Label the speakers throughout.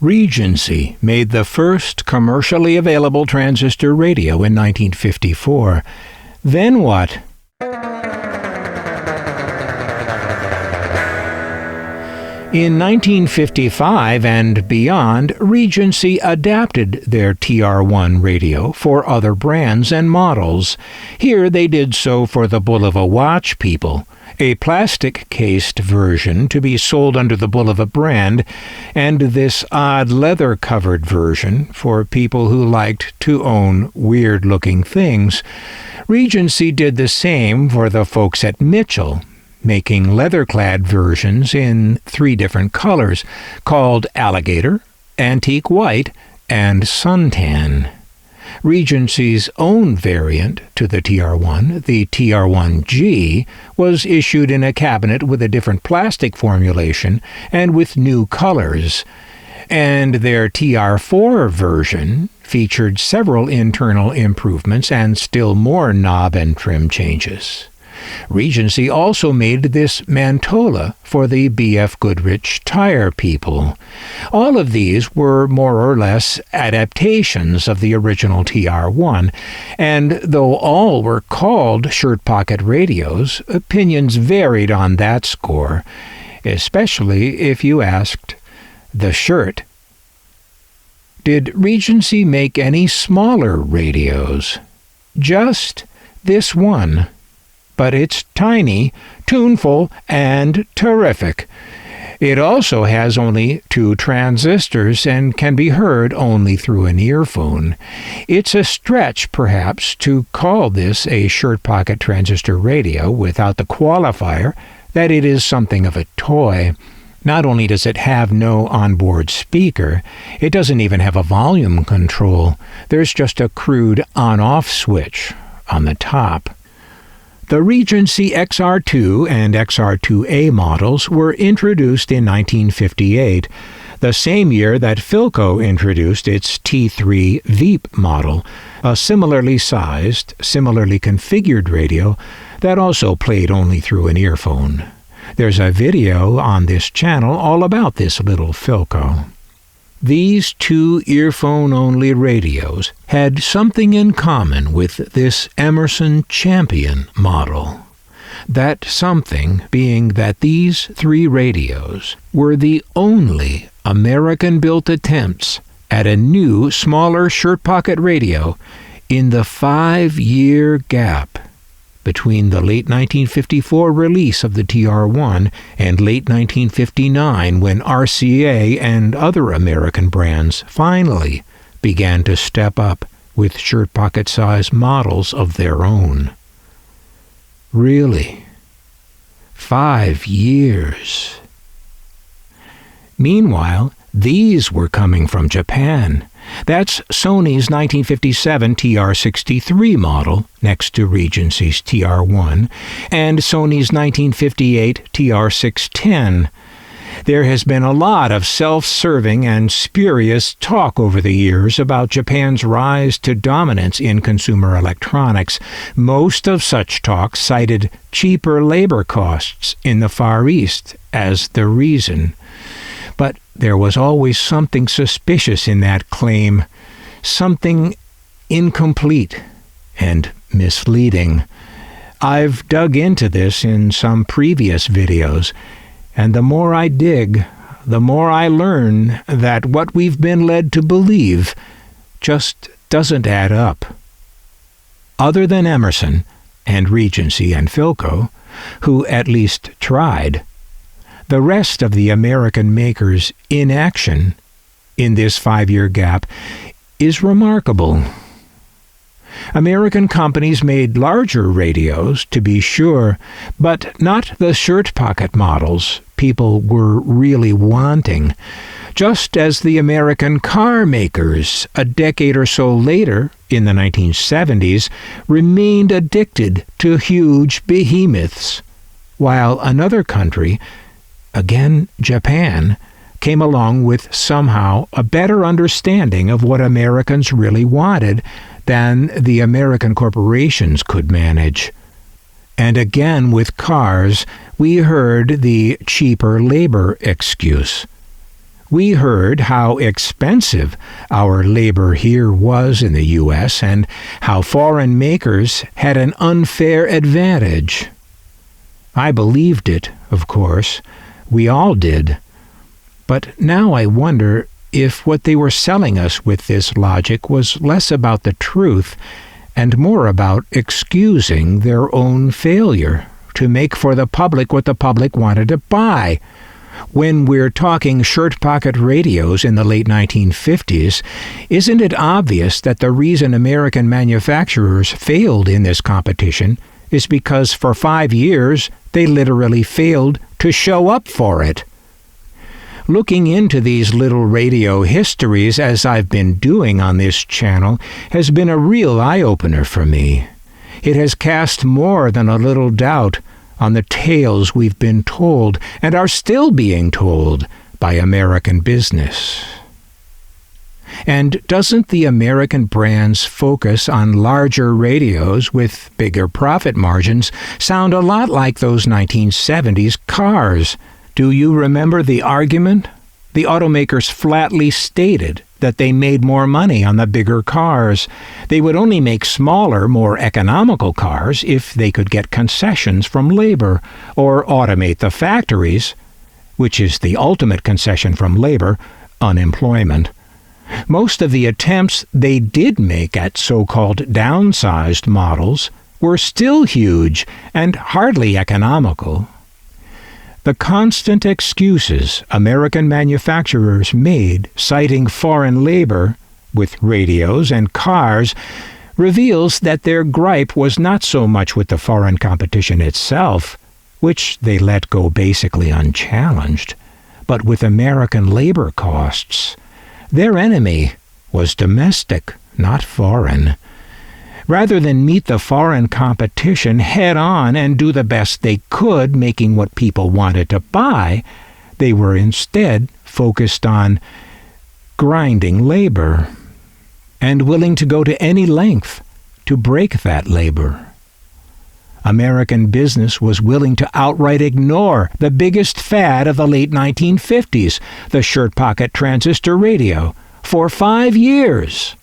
Speaker 1: Regency made the first commercially available transistor radio in 1954. Then what? In 1955 and beyond, Regency adapted their TR1 radio for other brands and models. Here they did so for the Bulova Watch people, a plastic-cased version to be sold under the Bulova brand, and this odd leather-covered version for people who liked to own weird-looking things. Regency did the same for the folks at Mitchell, making leather-clad versions in 3 different colors, called alligator, antique white, and suntan. Regency's own variant to the TR1, the TR1G, was issued in a cabinet with a different plastic formulation and with new colors, and their TR4 version featured several internal improvements and still more knob and trim changes. Regency also made this Mantola for the B.F. Goodrich tire people. All of these were more or less adaptations of the original TR1, and though all were called shirt pocket radios, opinions varied on that score, especially if you asked the shirt. Did Regency make any smaller radios? Just this one. But it's tiny, tuneful, and terrific. It also has only 2 transistors and can be heard only through an earphone. It's a stretch, perhaps, to call this a shirt pocket transistor radio without the qualifier that it is something of a toy. Not only does it have no onboard speaker, it doesn't even have a volume control. There's just a crude on-off switch on the top. The Regency XR2 and XR2A models were introduced in 1958, the same year that Philco introduced its T3 Veep model, a similarly sized, similarly configured radio that also played only through an earphone. There's a video on this channel all about this little Philco. These 2 earphone-only radios had something in common with this Emerson Champion model. That something being that these 3 radios were the only American-built attempts at a new, smaller shirt pocket radio in the 5-year gap between the late 1954 release of the TR1 and late 1959 when RCA and other American brands finally began to step up with shirt pocket size models of their own. Really? 5 years. Meanwhile, these were coming from Japan. That's Sony's 1957 TR63 model, next to Regency's TR1, and Sony's 1958 TR610. There has been a lot of self-serving and spurious talk over the years about Japan's rise to dominance in consumer electronics. Most of such talk cited cheaper labor costs in the Far East as the reason. But there was always something suspicious in that claim, something incomplete and misleading. I've dug into this in some previous videos, and the more I dig, the more I learn that what we've been led to believe just doesn't add up. Other than Emerson and Regency and Philco, who at least tried, the rest of the American makers' inaction in this 5-year gap is remarkable. American companies made larger radios, to be sure, but not the shirt pocket models people were really wanting. Just as the American car makers, a decade or so later, in the 1970s, remained addicted to huge behemoths, while another country, again Japan, came along with somehow a better understanding of what Americans really wanted than the American corporations could manage. And again with cars, we heard the cheaper labor excuse. we heard how expensive our labor here was in the U.S. and how foreign makers had an unfair advantage. I believed it, of course. We all did. But now I wonder if what they were selling us with this logic was less about the truth and more about excusing their own failure to make for the public what the public wanted to buy. When we're talking shirt-pocket radios in the late 1950s, isn't it obvious that the reason American manufacturers failed in this competition is because for 5 years they literally failed to show up for it? Looking into these little radio histories, as I've been doing on this channel, has been a real eye-opener for me. It has cast more than a little doubt on the tales we've been told and are still being told by American business. And doesn't the American brand's focus on larger radios with bigger profit margins sound a lot like those 1970s cars? Do you remember the argument? The automakers flatly stated that they made more money on the bigger cars. They would only make smaller, more economical cars if they could get concessions from labor or automate the factories, which is the ultimate concession from labor, unemployment. Most of the attempts they did make at so-called downsized models were still huge and hardly economical. The constant excuses American manufacturers made citing foreign labor with radios and cars reveals that their gripe was not so much with the foreign competition itself, which they let go basically unchallenged, but with American labor costs. Their enemy was domestic, not foreign. Rather than meet the foreign competition head-on and do the best they could making what people wanted to buy, they were instead focused on grinding labor and willing to go to any length to break that labor. American business was willing to outright ignore the biggest fad of the late 1950s, the shirt-pocket transistor radio, for 5 years.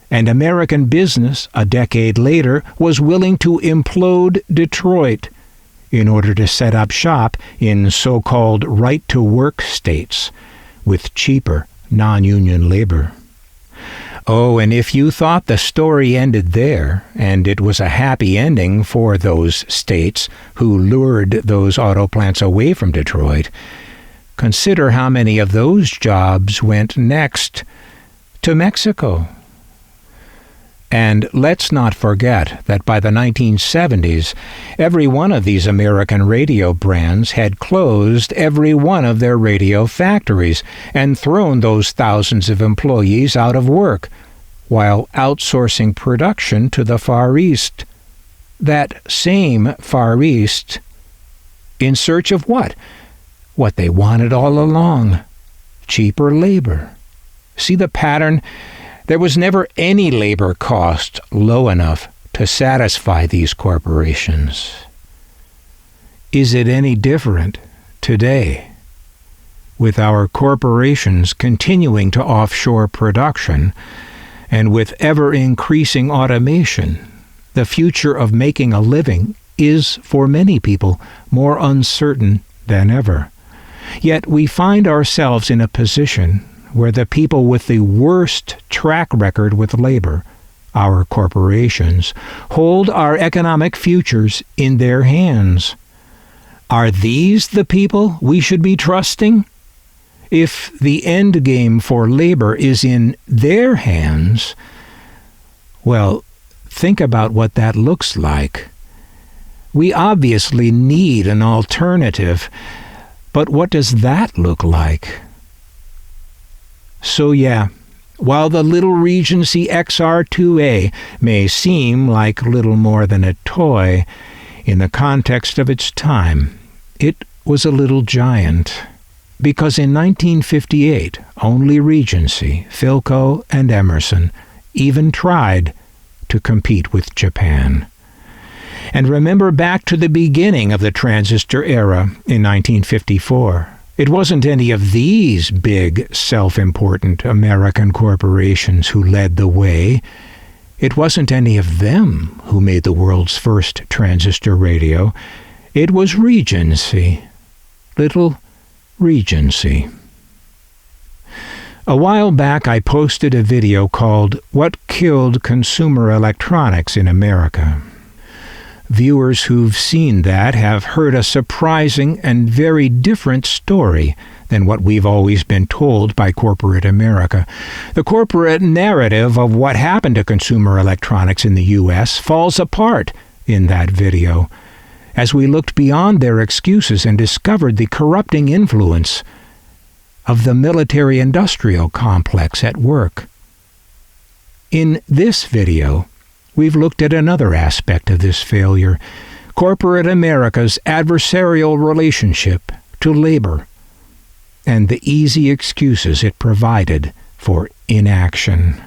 Speaker 1: And American business, a decade later, was willing to implode Detroit in order to set up shop in so-called right-to-work states with cheaper, non-union labor. Oh, and if you thought the story ended there, and it was a happy ending for those states who lured those auto plants away from Detroit, consider how many of those jobs went next to Mexico. And let's not forget that by the 1970s, every one of these American radio brands had closed every one of their radio factories and thrown those thousands of employees out of work, while outsourcing production to the Far East. That same Far East, in search of what? What they wanted all along: cheaper labor. See the pattern? There was never any labor cost low enough to satisfy these corporations. Is it any different today, with our corporations continuing to offshore production and with ever-increasing automation? The future of making a living is, for many people, more uncertain than ever. Yet we find ourselves in a position where the people with the worst track record with labor, our corporations, hold our economic futures in their hands. Are these the people we should be trusting? If the end game for labor is in their hands, well, think about what that looks like. We obviously need an alternative, but what does that look like? So yeah, while the little Regency XR2A may seem like little more than a toy, in the context of its time, it was a little giant. Because in 1958, only Regency, Philco, and Emerson even tried to compete with Japan. And remember back to the beginning of the transistor era in 1954. It wasn't any of these big, self-important American corporations who led the way. It wasn't any of them who made the world's first transistor radio. It was Regency. Little Regency. A while back I posted a video called What Killed Consumer Electronics in America. Viewers who've seen that have heard a surprising and very different story than what we've always been told by corporate America. The corporate narrative of what happened to consumer electronics in the U.S. falls apart in that video, as we looked beyond their excuses and discovered the corrupting influence of the military-industrial complex at work. In this video, we've looked at another aspect of this failure, corporate America's adversarial relationship to labor, and the easy excuses it provided for inaction.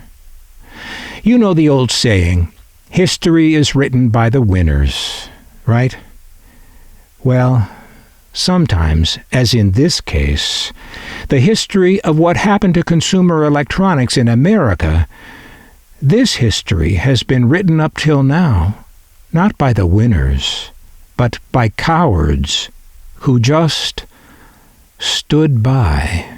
Speaker 1: You know the old saying, history is written by the winners, right? Well, sometimes, as in this case, the history of what happened to consumer electronics in America, this history has been written up till now, not by the winners, but by cowards who just stood by.